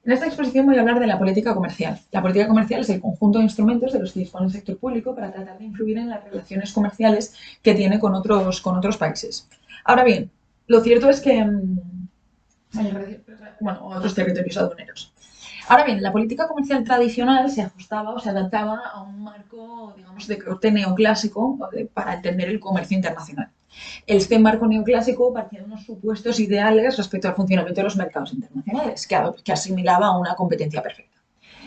En esta exposición voy a hablar de la política comercial. La política comercial es el conjunto de instrumentos de los que dispone el sector público para tratar de influir en las relaciones comerciales que tiene con otros países. Ahora bien, lo cierto es que, bueno, otros territorios aduaneros. Ahora bien, la política comercial tradicional se ajustaba o se adaptaba a un marco, digamos, de corte neoclásico para entender el comercio internacional. Este marco neoclásico partía de unos supuestos ideales respecto al funcionamiento de los mercados internacionales, que asimilaba a una competencia perfecta.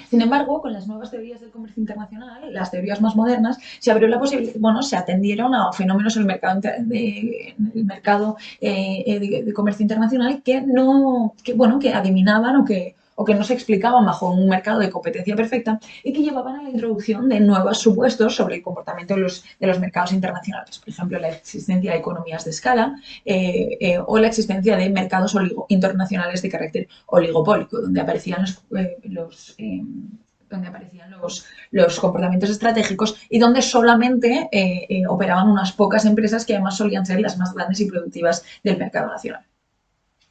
Sin embargo, con las nuevas teorías del comercio internacional, las teorías más modernas, se abrió la posibilidad, bueno, se atendieron a fenómenos en el mercado de comercio internacional que no, que adivinaban o que no se explicaban bajo un mercado de competencia perfecta y que llevaban a la introducción de nuevos supuestos sobre el comportamiento de los mercados internacionales. Por ejemplo, la existencia de economías de escala o la existencia de mercados internacionales de carácter oligopólico, donde aparecían los comportamientos estratégicos y donde solamente operaban unas pocas empresas que además solían ser las más grandes y productivas del mercado nacional.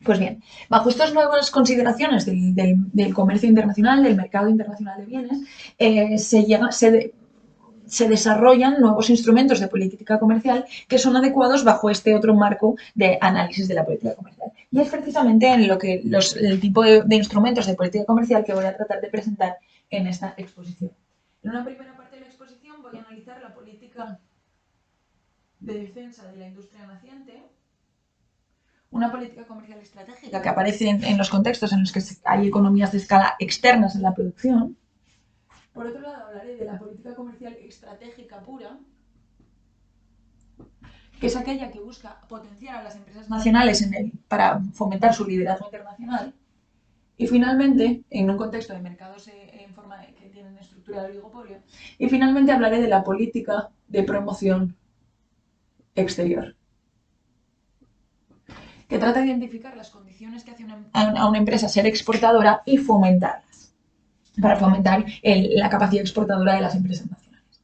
Pues bien, bajo estas nuevas consideraciones del comercio internacional, del mercado internacional de bienes, se desarrollan nuevos instrumentos de política comercial que son adecuados bajo este otro marco de análisis de la política comercial. Y es precisamente en lo que el tipo de instrumentos de política comercial que voy a tratar de presentar en esta exposición. En una primera parte de la exposición voy a analizar la política de defensa de la industria naciente, una política comercial estratégica que aparece en los contextos en los que hay economías de escala externas en la producción. Por otro lado, hablaré de la política comercial estratégica pura, que es aquella que busca potenciar a las empresas nacionales para fomentar su liderazgo internacional. Y finalmente, en un contexto de mercados en forma que tienen estructura de oligopolio, y finalmente hablaré de la política de promoción exterior, que trata de identificar las condiciones que hacen a una empresa ser exportadora y fomentarlas, para fomentar la capacidad exportadora de las empresas nacionales.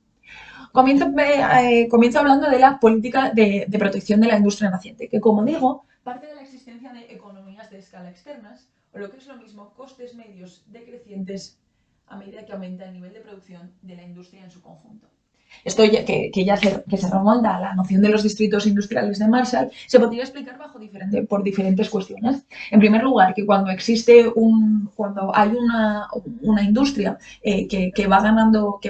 Comienzo hablando de la política de protección de la industria naciente, que, como digo, parte de la existencia de economías de escala externas, o lo que es lo mismo, costes medios decrecientes a medida que aumenta el nivel de producción de la industria en su conjunto. Esto que se remonta a la noción de los distritos industriales de Marshall, se podría explicar por diferentes cuestiones. En primer lugar, que cuando hay una industria que va ganando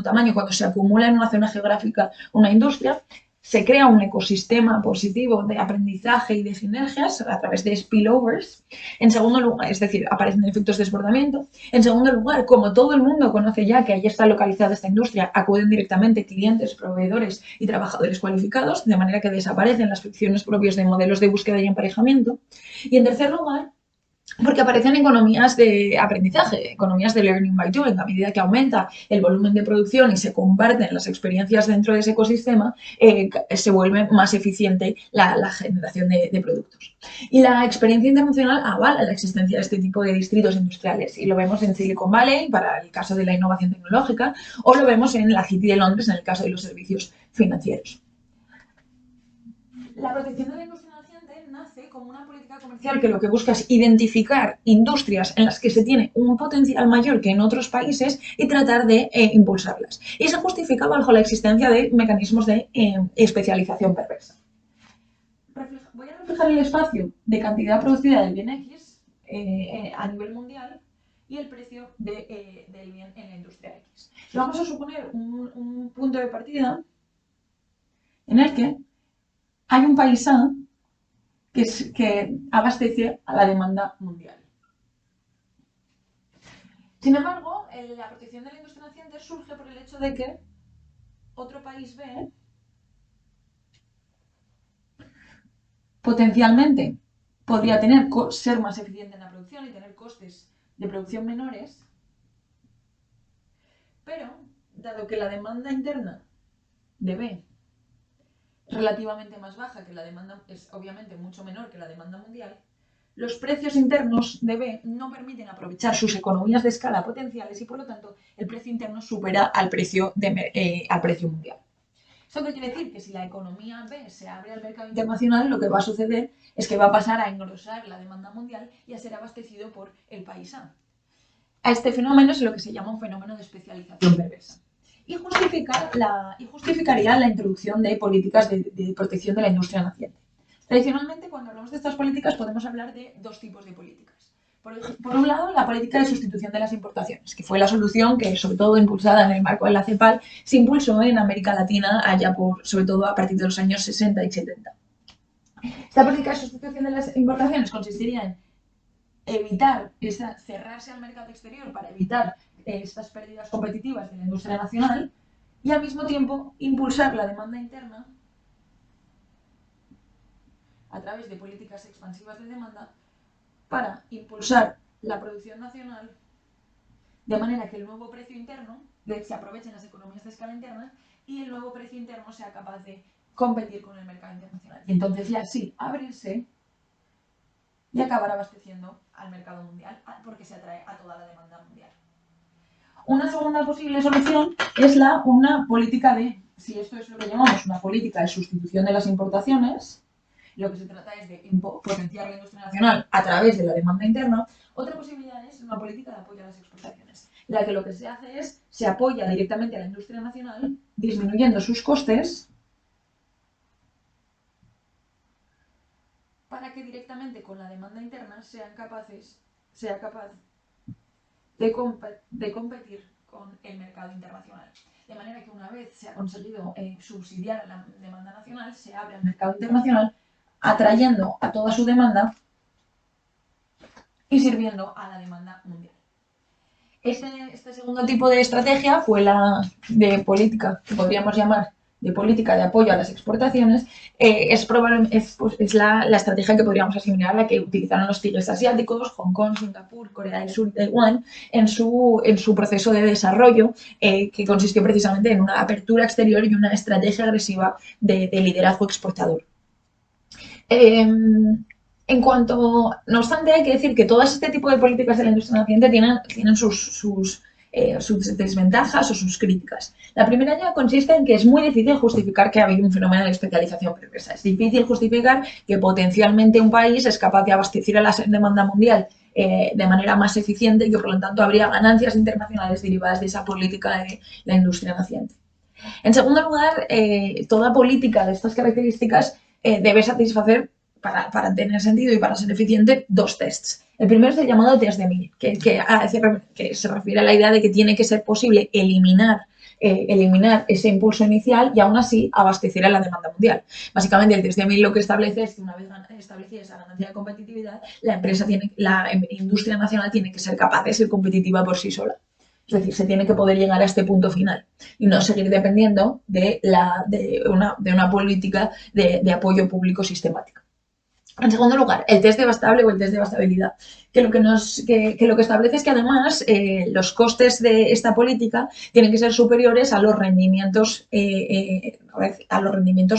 tamaño, cuando se acumula en una zona geográfica una industria, se crea un ecosistema positivo de aprendizaje y de sinergias a través de spillovers. En segundo lugar, es decir, aparecen efectos de desbordamiento. En segundo lugar, como todo el mundo conoce ya que ahí está localizada esta industria, acuden directamente clientes, proveedores y trabajadores cualificados, de manera que desaparecen las fricciones propias de modelos de búsqueda y emparejamiento. Y en tercer lugar, porque aparecen economías de aprendizaje, economías de learning by doing. A medida que aumenta el volumen de producción y se comparten las experiencias dentro de ese ecosistema, se vuelve más eficiente la generación de productos. Y la experiencia internacional avala la existencia de este tipo de distritos industriales. Y lo vemos en Silicon Valley, para el caso de la innovación tecnológica, o lo vemos en la City de Londres, en el caso de los servicios financieros. La protección de la industria naciente nace como una política comercial que lo que busca es identificar industrias en las que se tiene un potencial mayor que en otros países y tratar de impulsarlas. Y se justifica bajo la existencia de mecanismos de especialización perversa. Voy a reflejar el espacio de cantidad producida del bien X a nivel mundial y el precio del bien en la industria X. Vamos a suponer un punto de partida en el que hay un país A que abastece a la demanda mundial. Sin embargo, la protección de la industria naciente surge por el hecho de que otro país B potencialmente podría ser más eficiente en la producción y tener costes de producción menores, pero dado que la demanda interna de B es relativamente más baja, que la demanda es obviamente mucho menor que la demanda mundial, los precios internos de B no permiten aprovechar sus economías de escala potenciales y, por lo tanto, el precio interno supera al precio mundial. ¿Esto qué quiere decir? Que si la economía B se abre al mercado internacional, lo que va a suceder es que va a pasar a engrosar la demanda mundial y a ser abastecido por el país A. a este fenómeno es lo que se llama un fenómeno de especialización perversa. Y justificaría la introducción de políticas de protección de la industria naciente. Tradicionalmente, cuando hablamos de estas políticas, podemos hablar de dos tipos de políticas. Por un lado, la política de sustitución de las importaciones, que fue la solución que, sobre todo impulsada en el marco de la CEPAL, se impulsó en América Latina, sobre todo a partir de los años 60 y 70. Esta política de sustitución de las importaciones consistiría en evitar cerrarse al mercado exterior para evitar estas pérdidas competitivas de la industria nacional y al mismo tiempo impulsar la demanda interna a través de políticas expansivas de demanda para impulsar la producción nacional de manera que el nuevo precio interno se aprovechen las economías de escala interna y el nuevo precio interno sea capaz de competir con el mercado internacional. Y entonces ya sí, abrirse y acabar abasteciendo al mercado mundial porque se atrae a toda la demanda mundial. Una segunda posible solución es una política si esto es lo que llamamos una política de sustitución de las importaciones, lo que se trata es de potenciar la industria nacional a través de la demanda interna. Otra posibilidad es una política de apoyo a las exportaciones, en la que lo que se hace es se apoya directamente a la industria nacional, disminuyendo sus costes, para que directamente con la demanda interna sea capaz de competir con el mercado internacional. De manera que una vez se ha conseguido subsidiar la demanda nacional, se abre al mercado internacional, atrayendo a toda su demanda y sirviendo a la demanda mundial. Este segundo tipo de estrategia fue la de política, que podríamos llamar de política de apoyo a las exportaciones, es la estrategia que podríamos asimilar a la que utilizaron los tigres asiáticos, Hong Kong, Singapur, Corea del Sur y Taiwán en su proceso de desarrollo, que consistió precisamente en una apertura exterior y una estrategia agresiva de liderazgo exportador. No obstante, hay que decir que todo este tipo de políticas de la industria naciente tienen sus desventajas o sus críticas. La primera ya consiste en que es muy difícil justificar que ha habido un fenómeno de especialización perversa. Es difícil justificar que potencialmente un país es capaz de abastecer a la demanda mundial de manera más eficiente y que por lo tanto habría ganancias internacionales derivadas de esa política de la industria naciente. En segundo lugar, toda política de estas características debe satisfacer, para tener sentido y para ser eficiente, dos tests. El primero es el llamado test de Mill, que se refiere a la idea de que tiene que ser posible eliminar ese impulso inicial y aún así abastecer a la demanda mundial. Básicamente, el test de Mill lo que establece es que una vez establecida esa ganancia de competitividad, la industria nacional tiene que ser capaz de ser competitiva por sí sola. Es decir, se tiene que poder llegar a este punto final y no seguir dependiendo de una política de apoyo público sistemática. En segundo lugar, el test devastable o el test de bastabilidad, que lo que establece es que además los costes de esta política tienen que ser superiores a los rendimientos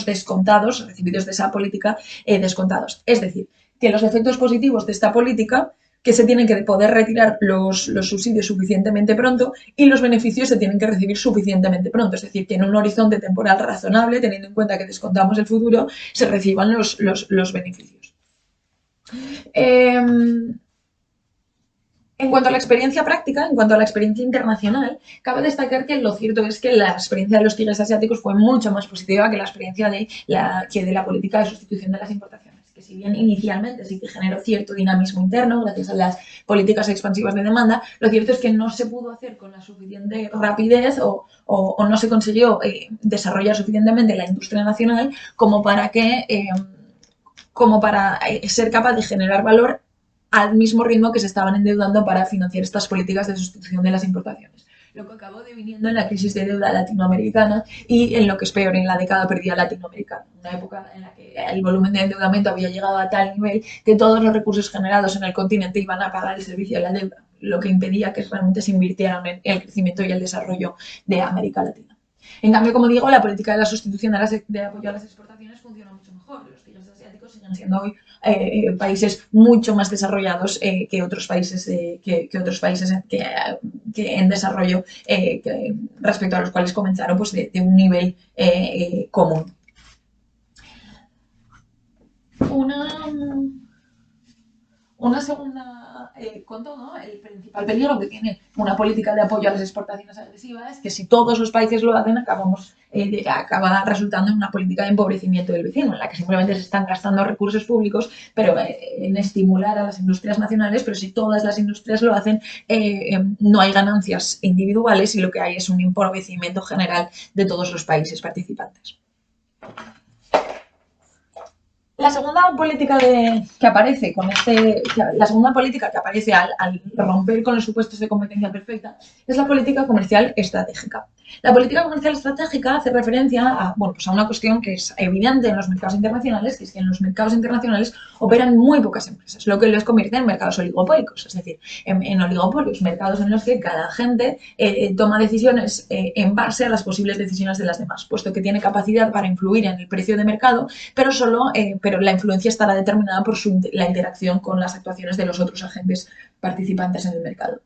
descontados, recibidos de esa política descontados. Es decir, que los efectos positivos de esta política que se tienen que poder retirar los subsidios suficientemente pronto y los beneficios se tienen que recibir suficientemente pronto. Es decir, que en un horizonte temporal razonable, teniendo en cuenta que descontamos el futuro, se reciban los beneficios. En cuanto a la experiencia práctica, en cuanto a la experiencia internacional, cabe destacar que lo cierto es que la experiencia de los tigres asiáticos fue mucho más positiva que la experiencia de la política de sustitución de las importaciones, que si bien inicialmente sí que generó cierto dinamismo interno gracias a las políticas expansivas de demanda, lo cierto es que no se pudo hacer con la suficiente rapidez o no se consiguió desarrollar suficientemente la industria nacional como para ser capaz de generar valor al mismo ritmo que se estaban endeudando para financiar estas políticas de sustitución de las importaciones. Lo que acabó deviniendo en la crisis de deuda latinoamericana y en lo que es peor, en la década perdida latinoamericana. Una época en la que el volumen de endeudamiento había llegado a tal nivel que todos los recursos generados en el continente iban a pagar el servicio de la deuda, lo que impedía que realmente se invirtiera en el crecimiento y el desarrollo de América Latina. En cambio, como digo, la política de la sustitución de apoyo a las exportaciones funciona mucho mejor. Los tigres asiáticos siguen siendo hoy países mucho más desarrollados que otros países que en desarrollo respecto a los cuales comenzaron pues, de un nivel común. Una segunda, con todo, el principal peligro que tiene una política de apoyo a las exportaciones agresivas es que si todos los países lo hacen, acaba resultando en una política de empobrecimiento del vecino, en la que simplemente se están gastando recursos públicos pero en estimular a las industrias nacionales, pero si todas las industrias lo hacen, no hay ganancias individuales y lo que hay es un empobrecimiento general de todos los países participantes. La segunda política que aparece la segunda política que aparece al romper con los supuestos de competencia perfecta es la política comercial estratégica. La política comercial estratégica hace referencia pues a una cuestión que es evidente en los mercados internacionales, que es que en los mercados internacionales operan muy pocas empresas, lo que les convierte en mercados oligopólicos, es decir, en oligopolios, mercados en los que cada agente toma decisiones en base a las posibles decisiones de las demás, puesto que tiene capacidad para influir en el precio de mercado, pero la influencia estará determinada por la interacción con las actuaciones de los otros agentes participantes en el mercado.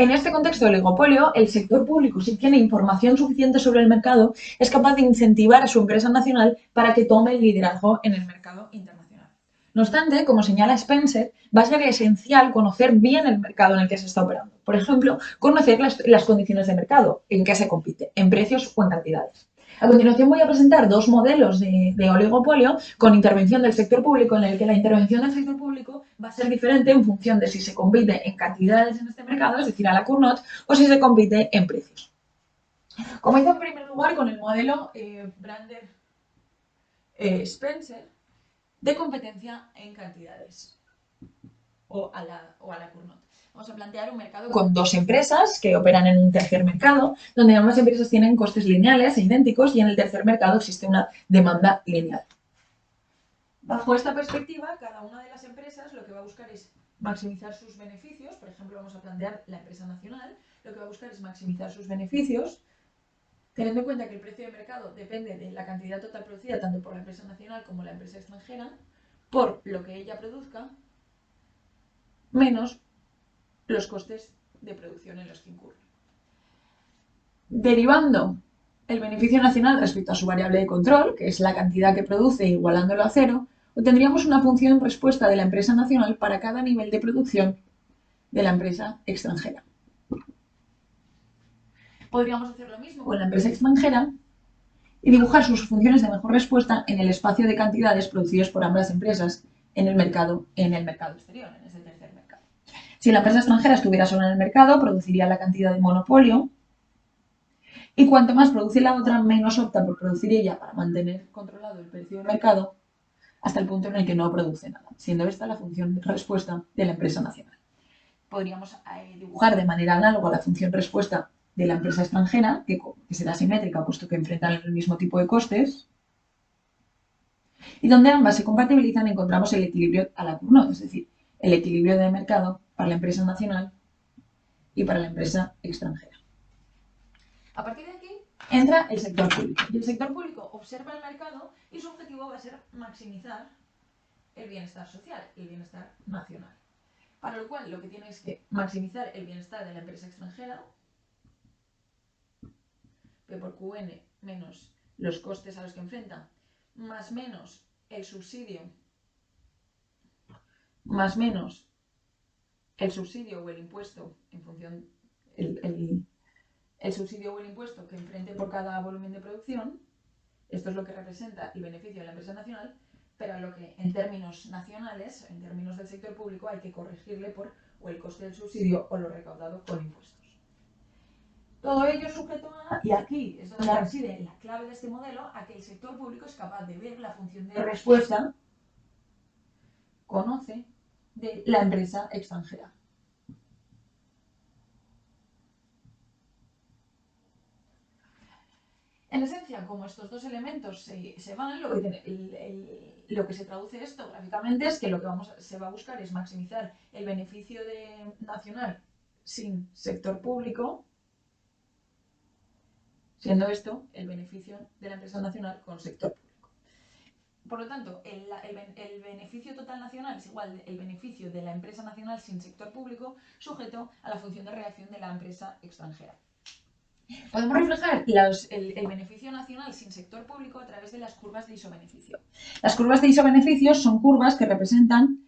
En este contexto de oligopolio, el sector público, si tiene información suficiente sobre el mercado, es capaz de incentivar a su empresa nacional para que tome el liderazgo en el mercado internacional. No obstante, como señala Spencer, va a ser esencial conocer bien el mercado en el que se está operando. Por ejemplo, conocer las condiciones de mercado, en qué se compite, en precios o en cantidades. A continuación voy a presentar dos modelos de oligopolio con intervención del sector público, en el que la intervención del sector público va a ser diferente en función de si se compite en cantidades en este mercado, es decir, a la Cournot, o si se compite en precios. Comienzo en primer lugar con el modelo Brander-Spencer de competencia en cantidades o a la Cournot. Vamos a plantear un mercado con dos empresas que operan en un tercer mercado, donde ambas empresas tienen costes lineales e idénticos y en el tercer mercado existe una demanda lineal. Bajo esta perspectiva, cada una de las empresas lo que va a buscar es maximizar sus beneficios. Por ejemplo, vamos a plantear la empresa nacional, lo que va a buscar es maximizar sus beneficios, teniendo en cuenta que el precio de mercado depende de la cantidad total producida tanto por la empresa nacional como la empresa extranjera, por lo que ella produzca, menos los costes de producción en los que incurre. Derivando el beneficio nacional respecto a su variable de control, que es la cantidad que produce igualándolo a cero, obtendríamos una función respuesta de la empresa nacional para cada nivel de producción de la empresa extranjera. Podríamos hacer lo mismo con la empresa extranjera y dibujar sus funciones de mejor respuesta en el espacio de cantidades producidos por ambas empresas en el mercado exterior, en ese tercer mercado. Si la empresa extranjera estuviera sola en el mercado, produciría la cantidad de monopolio, y cuanto más produce la otra, menos opta por producir ella para mantener controlado el precio del mercado hasta el punto en el que no produce nada, siendo esta la función de respuesta de la empresa nacional. Podríamos dibujar de manera análoga la función respuesta de la empresa extranjera, que será simétrica puesto que enfrentan el mismo tipo de costes, y donde ambas se compatibilizan encontramos el equilibrio a la Cournot, es decir, el equilibrio de mercado para la empresa nacional y para la empresa extranjera. A partir de aquí entra el sector público. Y el sector público observa el mercado y su objetivo va a ser maximizar el bienestar social, el bienestar nacional. Para lo cual lo que tiene es que maximizar el bienestar de la empresa extranjera, P por QN menos los costes a los que enfrenta, más menos el subsidio, más menos el subsidio o el impuesto en función el subsidio o el impuesto que enfrente por cada volumen de producción. Esto es lo que representa el beneficio de la empresa nacional, pero a lo que en términos nacionales, en términos del sector público, hay que corregirle por o el coste del subsidio o lo recaudado con impuestos. Todo ello sujeto a, y aquí es donde reside la clave de este modelo, a que el sector público es capaz de ver la función de respuesta, conoce, de la empresa extranjera. En esencia, como estos dos elementos se van, lo que se traduce esto gráficamente es que lo que se va a buscar es maximizar el beneficio nacional sin sector público, siendo esto el beneficio de la empresa nacional con sector público. Por lo tanto, el beneficio total nacional es igual al beneficio de la empresa nacional sin sector público sujeto a la función de reacción de la empresa extranjera. Podemos reflejar el beneficio nacional sin sector público a través de las curvas de isobeneficio. Las curvas de isobeneficio son curvas que representan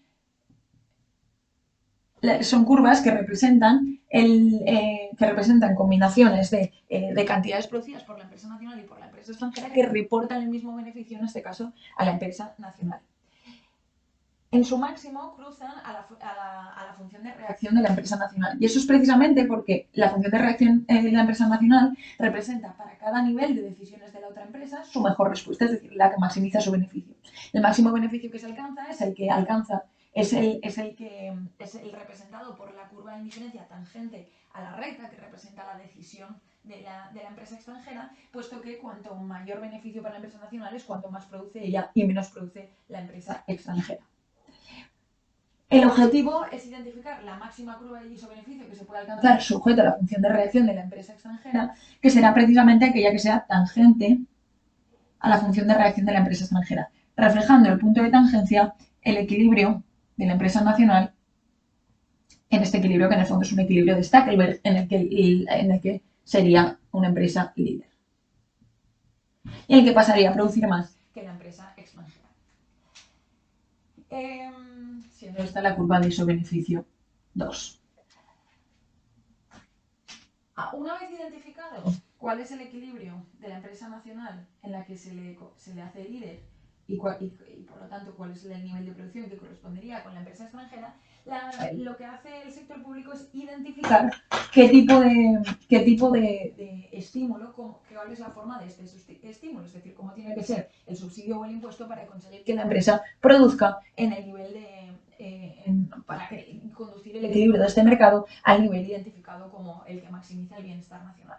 combinaciones de cantidades producidas por la empresa nacional y por la empresa extranjera que reportan el mismo beneficio, en este caso, a la empresa nacional. En su máximo cruzan a la función de reacción de la empresa nacional. Y eso es precisamente porque la función de reacción de la empresa nacional representa para cada nivel de decisiones de la otra empresa su mejor respuesta, es decir, la que maximiza su beneficio. El máximo beneficio que se alcanza es el representado por la curva de indiferencia tangente a la recta que representa la decisión de la empresa extranjera, puesto que cuanto mayor beneficio para la empresa nacional es cuanto más produce ella y menos produce la empresa extranjera. El objetivo es identificar la máxima curva de isobeneficio que se puede alcanzar sujeto a la función de reacción de la empresa extranjera, que será precisamente aquella que sea tangente a la función de reacción de la empresa extranjera, reflejando el punto de tangencia el equilibrio de la empresa nacional en este equilibrio que en el fondo es un equilibrio de Stackelberg en el que sería una empresa líder y en el que pasaría a producir más que la empresa extranjera. Siendo esta la curva de isobeneficio 2. Una vez identificado cuál es el equilibrio de la empresa nacional en la que se le hace líder y por lo tanto cuál es el nivel de producción que correspondería con la empresa extranjera, lo que hace el sector público es identificar qué tipo de estímulo, cuál es la forma de este estímulo, es decir, cómo tiene que ser el subsidio o el impuesto para conseguir que la empresa produzca en el nivel para conducir el equilibrio de este mercado al nivel identificado como el que maximiza el bienestar nacional.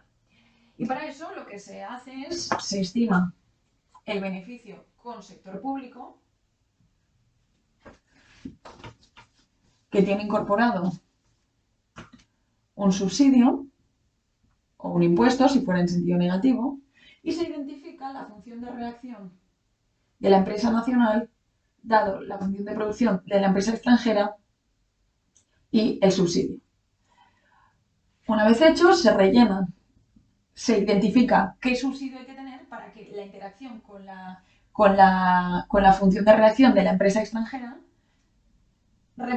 Y para eso lo que se hace es, se estima el beneficio con sector público, que tiene incorporado un subsidio o un impuesto, si fuera en sentido negativo, y se identifica la función de reacción de la empresa nacional, dado la función de producción de la empresa extranjera y el subsidio. Una vez hecho, se identifica qué subsidio hay que tener para que la interacción con la función de reacción de la empresa extranjera nos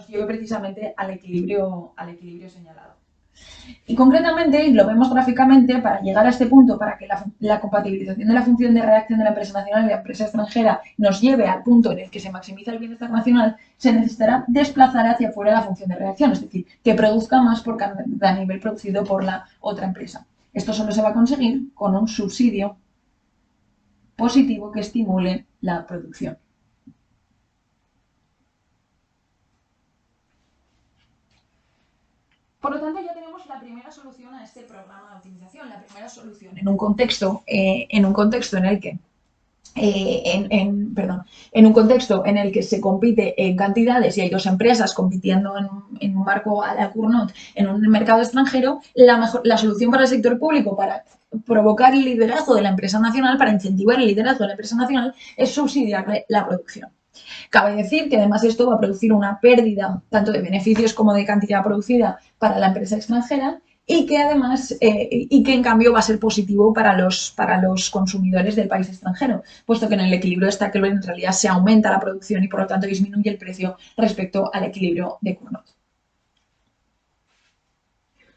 lleve precisamente al equilibrio señalado. Y concretamente, lo vemos gráficamente, para llegar a este punto, para que la compatibilización de la función de reacción de la empresa nacional y la empresa extranjera nos lleve al punto en el que se maximiza el bienestar nacional, se necesitará desplazar hacia afuera la función de reacción, es decir, que produzca más por cada nivel producido por la otra empresa. Esto solo se va a conseguir con un subsidio positivo que estimule la producción. Por lo tanto, ya tenemos la primera solución a este programa de optimización, la primera solución en un contexto en el que en un contexto en el que se compite en cantidades y hay dos empresas compitiendo en un marco a la Cournot en un mercado extranjero, la solución para el sector público, para provocar el liderazgo de la empresa nacional, para incentivar el liderazgo de la empresa nacional, es subsidiarle la producción. Cabe decir que además esto va a producir una pérdida tanto de beneficios como de cantidad producida para la empresa extranjera y que además en cambio va a ser positivo para los consumidores del país extranjero, puesto que en el equilibrio de Stackelberg en realidad se aumenta la producción y por lo tanto disminuye el precio respecto al equilibrio de Cournot.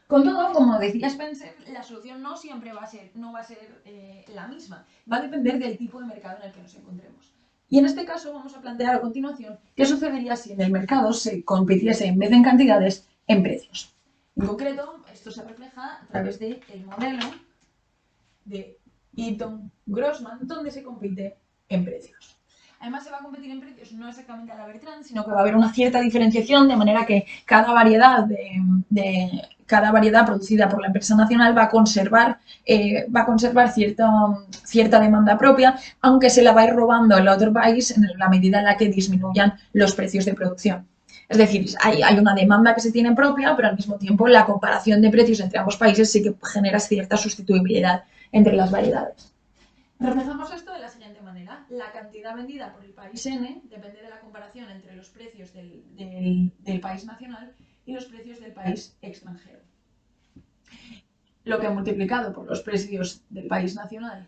Con todo, como decía Spencer, la solución no siempre va a ser la misma, va a depender del tipo de mercado en el que nos encontremos. Y en este caso vamos a plantear a continuación qué sucedería si en el mercado se compitiese en vez de en cantidades, en precios. En concreto, esto se refleja a través del modelo de Eaton-Grossman, donde se compite en precios. Además, se va a competir en precios no exactamente a la Bertrand, sino que va a haber una cierta diferenciación, de manera que cada variedad producida por la empresa nacional va a conservar cierta demanda propia, aunque se la va a ir robando al otro país en la medida en la que disminuyan los precios de producción. Es decir, hay una demanda que se tiene propia, pero al mismo tiempo la comparación de precios entre ambos países sí que genera cierta sustituibilidad entre las variedades. Reflejamos esto de la siguiente manera. La cantidad vendida por el país N depende de la comparación entre los precios del país nacional y los precios del país extranjero. lo que multiplicado por los precios del país nacional,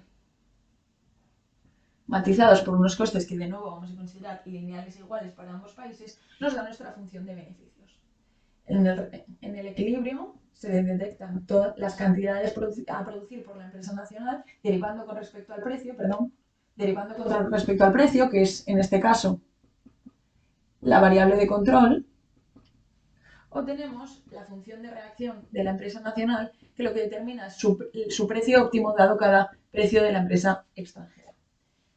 matizados por unos costes que de nuevo vamos a considerar lineales e iguales para ambos países, nos da nuestra función de beneficios. En el equilibrio se detectan todas las cantidades a producir por la empresa nacional derivando con respecto al precio, que es en este caso la variable de control. Obtenemos la función de reacción de la empresa nacional, que lo que determina es su precio óptimo dado cada precio de la empresa extranjera.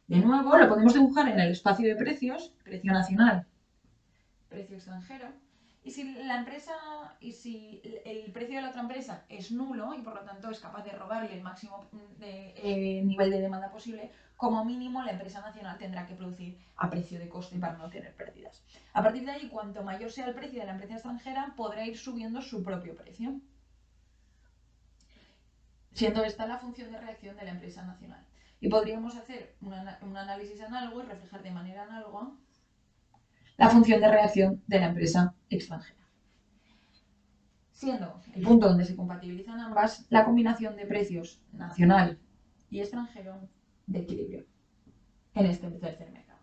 De nuevo, lo podemos dibujar en el espacio de precios, precio nacional, precio extranjero, y si el precio de la otra empresa es nulo y por lo tanto es capaz de robarle el máximo nivel de demanda posible, como mínimo la empresa nacional tendrá que producir a precio de coste para no tener pérdidas. A partir de ahí, cuanto mayor sea el precio de la empresa extranjera, podrá ir subiendo su propio precio, siendo esta la función de reacción de la empresa nacional. Y podríamos hacer un análisis análogo y reflejar de manera análoga la función de reacción de la empresa extranjera, siendo el punto donde se compatibilizan ambas la combinación de precios nacional y extranjero de equilibrio en este tercer mercado.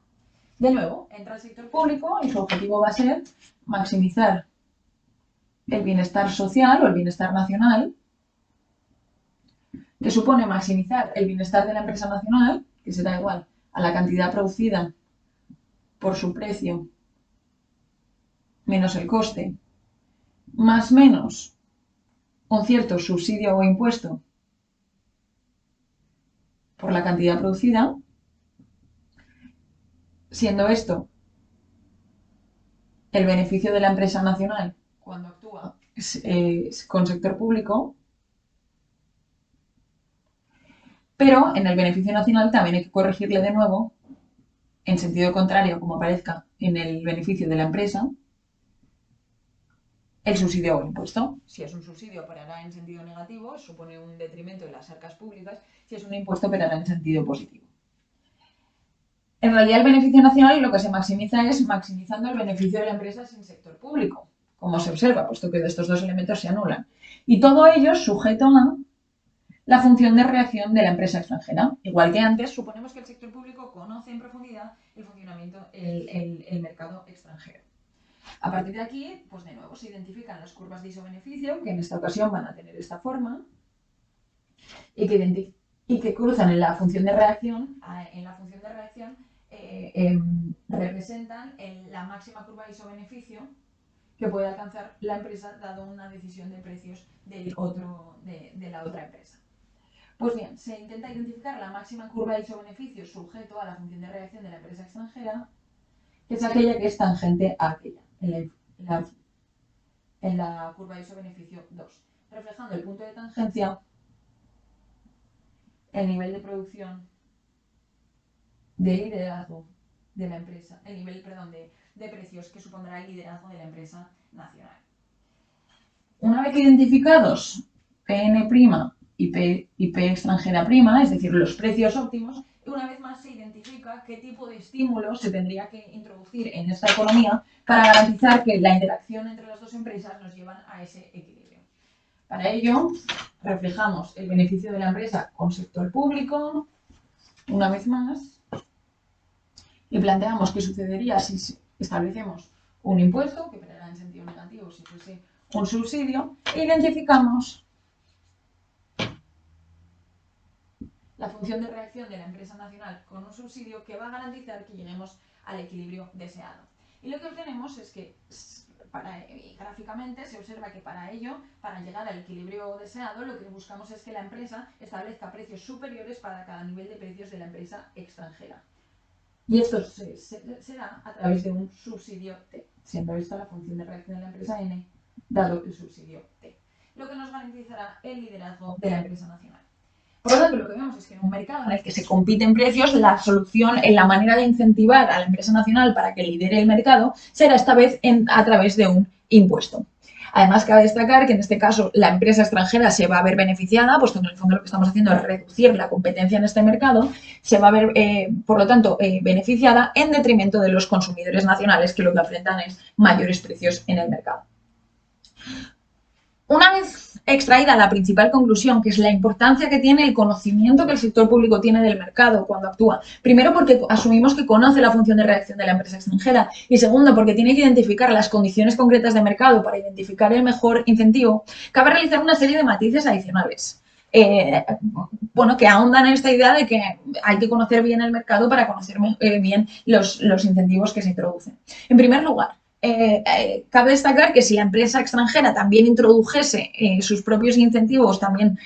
De nuevo, entra el sector público y su objetivo va a ser maximizar el bienestar social o el bienestar nacional, que supone maximizar el bienestar de la empresa nacional, que será igual a la cantidad producida por su precio menos el coste, más menos un cierto subsidio o impuesto por la cantidad producida, siendo esto el beneficio de la empresa nacional cuando actúa con sector público, pero en el beneficio nacional también hay que corregirle de nuevo, en sentido contrario como aparezca en el beneficio de la empresa, el subsidio o impuesto. Si es un subsidio, operará en sentido negativo, supone un detrimento de las arcas públicas. Si es un impuesto, operará en sentido positivo. En realidad, el beneficio nacional lo que se maximiza es maximizando el beneficio de la empresa sin sector público, como se observa, puesto que de estos dos elementos se anulan. Y todo ello sujeto a la función de reacción de la empresa extranjera. Igual que antes, suponemos que el sector público conoce en profundidad el funcionamiento, el mercado extranjero. A partir de aquí, pues de nuevo se identifican las curvas de isobeneficio, que en esta ocasión van a tener esta forma, y que cruzan en la función de reacción. En la función de reacción representan la máxima curva de isobeneficio que puede alcanzar la empresa dado una decisión de precios de la otra empresa. Pues bien, se intenta identificar la máxima curva de isobeneficio sujeto a la función de reacción de la empresa extranjera, que es aquella que es tangente a aquella, en la curva de isobeneficio 2, reflejando el punto de tangencia, el nivel de producción de liderazgo de la empresa, el nivel, perdón, de precios que supondrá el liderazgo de la empresa nacional. Una vez identificados PN' y P extranjera prima, es decir, los precios óptimos, una vez más se identifica qué tipo de estímulos se tendría que introducir en esta economía para garantizar que la interacción entre las dos empresas nos llevan a ese equilibrio. Para ello, reflejamos el beneficio de la empresa con sector público, una vez más, y planteamos qué sucedería si establecemos un impuesto, que operará en sentido negativo si fuese un subsidio, e identificamos la función de reacción de la empresa nacional con un subsidio que va a garantizar que lleguemos al equilibrio deseado. Y lo que obtenemos es que, gráficamente, se observa que para ello, para llegar al equilibrio deseado, lo que buscamos es que la empresa establezca precios superiores para cada nivel de precios de la empresa extranjera. Y esto será a través de un subsidio T, siendo esta la función de reacción de la empresa N, dado el subsidio T, lo que nos garantizará el liderazgo de la empresa nacional. Por lo tanto, lo que vemos es que en un mercado en el que se compiten precios, la solución en la manera de incentivar a la empresa nacional para que lidere el mercado será esta vez a través de un impuesto. Además, cabe destacar que en este caso la empresa extranjera se va a ver beneficiada, puesto que en el fondo lo que estamos haciendo es reducir la competencia en este mercado, se va a ver, por lo tanto, beneficiada en detrimento de los consumidores nacionales, que lo que enfrentan es mayores precios en el mercado. Una vez extraída la principal conclusión, que es la importancia que tiene el conocimiento que el sector público tiene del mercado cuando actúa. Primero, porque asumimos que conoce la función de reacción de la empresa extranjera, y segundo, porque tiene que identificar las condiciones concretas de mercado para identificar el mejor incentivo. Cabe realizar una serie de matices adicionales. Bueno, que ahondan en esta idea de que hay que conocer bien el mercado para conocer bien los incentivos que se introducen. En primer lugar, cabe destacar que si la empresa extranjera también introdujese sus propios incentivos, también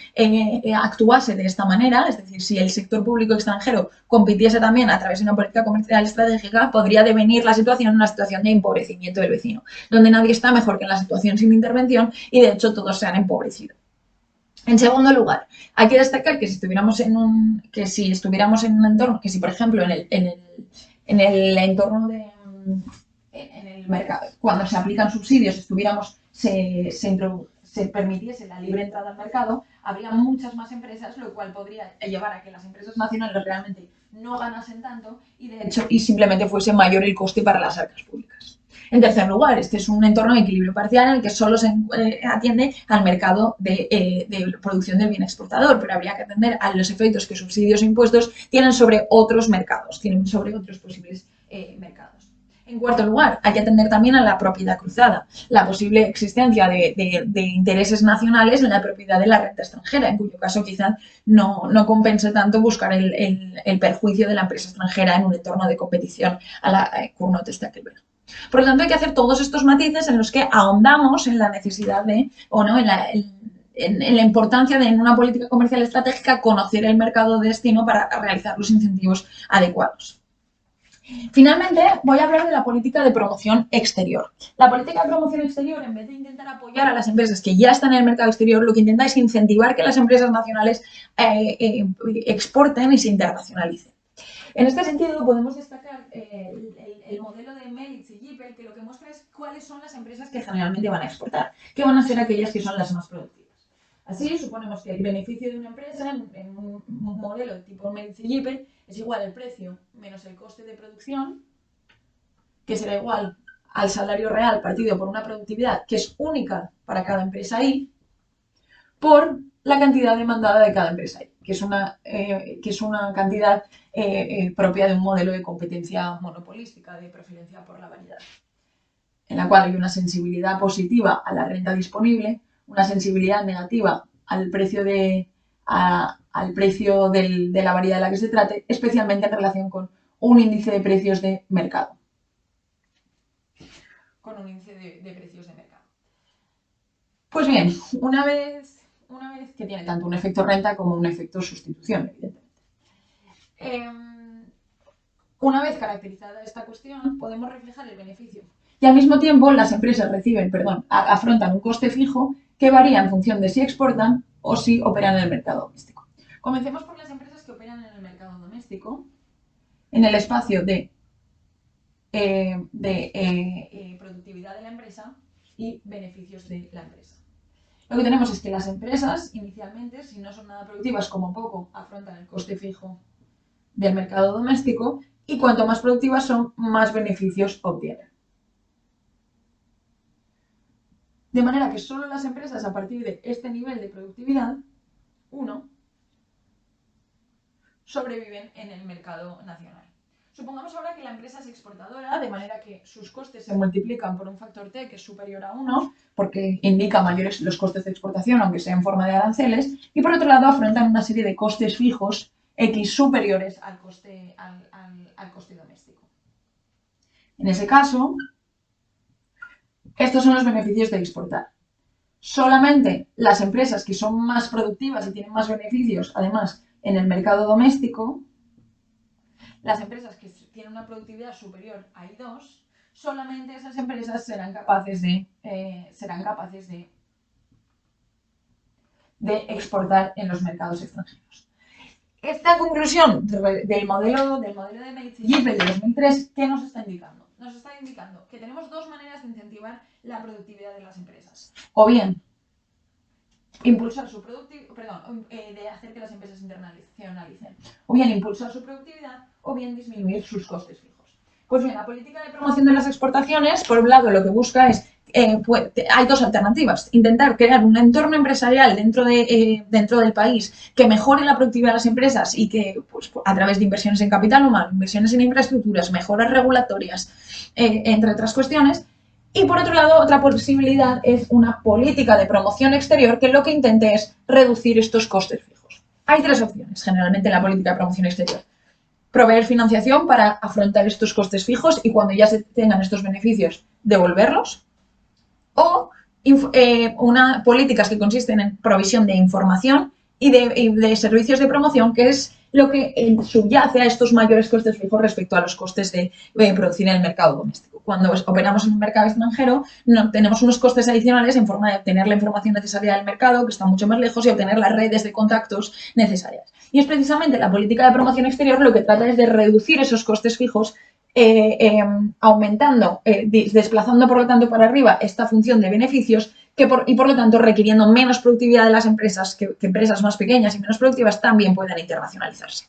actuase de esta manera, es decir, si el sector público extranjero compitiese también a través de una política comercial estratégica, podría devenir la situación en una situación de empobrecimiento del vecino, donde nadie está mejor que en la situación sin intervención y de hecho todos se han empobrecido. En segundo lugar, hay que destacar que si estuviéramos en un entorno, que si por ejemplo en el entorno de en el mercado, cuando se aplican subsidios, se permitiese la libre entrada al mercado, habría muchas más empresas, lo cual podría llevar a que las empresas nacionales realmente no ganasen tanto y de hecho simplemente fuese mayor el coste para las arcas públicas. En tercer lugar, este es un entorno de equilibrio parcial en el que solo se atiende al mercado de producción del bien exportador, pero habría que atender a los efectos que subsidios e impuestos tienen sobre otros mercados, tienen sobre otros posibles mercados. En cuarto lugar, hay que atender también a la propiedad cruzada, la posible existencia de intereses nacionales en la propiedad de la renta extranjera, en cuyo caso quizás no compense tanto buscar el perjuicio de la empresa extranjera en un entorno de competición a la Cournot Stackelberg. Por lo tanto, hay que hacer todos estos matices en los que ahondamos en la necesidad en la importancia de, en una política comercial estratégica, conocer el mercado de destino para realizar los incentivos adecuados. Finalmente, voy a hablar de la política de promoción exterior. La política de promoción exterior, en vez de intentar apoyar a las empresas que ya están en el mercado exterior, lo que intenta es incentivar que las empresas nacionales exporten y se internacionalicen. En este sentido, podemos destacar el modelo de Melitz y Gippel, que lo que muestra es cuáles son las empresas que generalmente van a exportar, que van a ser aquellas que son las más productivas. Así, suponemos que el beneficio de una empresa en un modelo de tipo Melitz y Gippel es igual al precio menos el coste de producción, que será igual al salario real partido por una productividad que es única para cada empresa I, por la cantidad demandada de cada empresa I, que es una cantidad propia de un modelo de competencia monopolística, de preferencia por la variedad, en la cual hay una sensibilidad positiva a la renta disponible, una sensibilidad negativa al precio de la variedad de la que se trate, especialmente en relación con un índice de precios de mercado. Pues bien, una vez que tiene tanto un efecto renta como un efecto sustitución, evidentemente. Una vez caracterizada esta cuestión, podemos reflejar el beneficio. Y al mismo tiempo, las empresas afrontan un coste fijo que varía en función de si exportan o si operan en el mercado doméstico. Comencemos por las empresas que operan en el mercado doméstico, en el espacio de productividad de la empresa y beneficios de la empresa. Lo que tenemos es que las empresas, inicialmente, si no son nada productivas, como poco, afrontan el coste fijo del mercado doméstico y cuanto más productivas son, más beneficios obtienen. De manera que solo las empresas a partir de este nivel de productividad, 1, sobreviven en el mercado nacional. Supongamos ahora que la empresa es exportadora, de manera que sus costes se multiplican por un factor T que es superior a 1, porque indica mayores los costes de exportación, aunque sea en forma de aranceles, y por otro lado afrontan una serie de costes fijos X superiores al coste doméstico. En ese caso, estos son los beneficios de exportar. Solamente las empresas que son más productivas y tienen más beneficios, además, en el mercado doméstico, las empresas que tienen una productividad superior a I2, solamente esas empresas serán capaces de exportar en los mercados extranjeros. Esta conclusión del modelo de Melitz y Gippel de 2003, ¿qué nos está indicando? Nos está indicando que tenemos dos maneras de incentivar la productividad de las empresas. O bien, impulsar su de hacer que las empresas internacionalicen. O bien impulsar su productividad, o bien disminuir sus costes fijos. Pues bien, la política de promoción de las exportaciones, por un lado, lo que busca es hay dos alternativas. Intentar crear un entorno empresarial dentro del país que mejore la productividad de las empresas y que, pues, a través de inversiones en capital humano, inversiones en infraestructuras, mejoras regulatorias, entre otras cuestiones. Y por otro lado, otra posibilidad es una política de promoción exterior que lo que intente es reducir estos costes fijos. Hay tres opciones generalmente en la política de promoción exterior. Proveer financiación para afrontar estos costes fijos y cuando ya se tengan estos beneficios, devolverlos. O políticas que consisten en provisión de información y de servicios de promoción, que es lo que subyace a estos mayores costes fijos respecto a los costes de producir en el mercado doméstico. Cuando operamos en un mercado extranjero, no, tenemos unos costes adicionales en forma de obtener la información necesaria del mercado, que está mucho más lejos, y obtener las redes de contactos necesarias. Y es precisamente la política de promoción exterior lo que trata es de reducir esos costes fijos, aumentando, desplazando por lo tanto para arriba esta función de beneficios y por lo tanto requiriendo menos productividad de las empresas, que empresas más pequeñas y menos productivas también puedan internacionalizarse.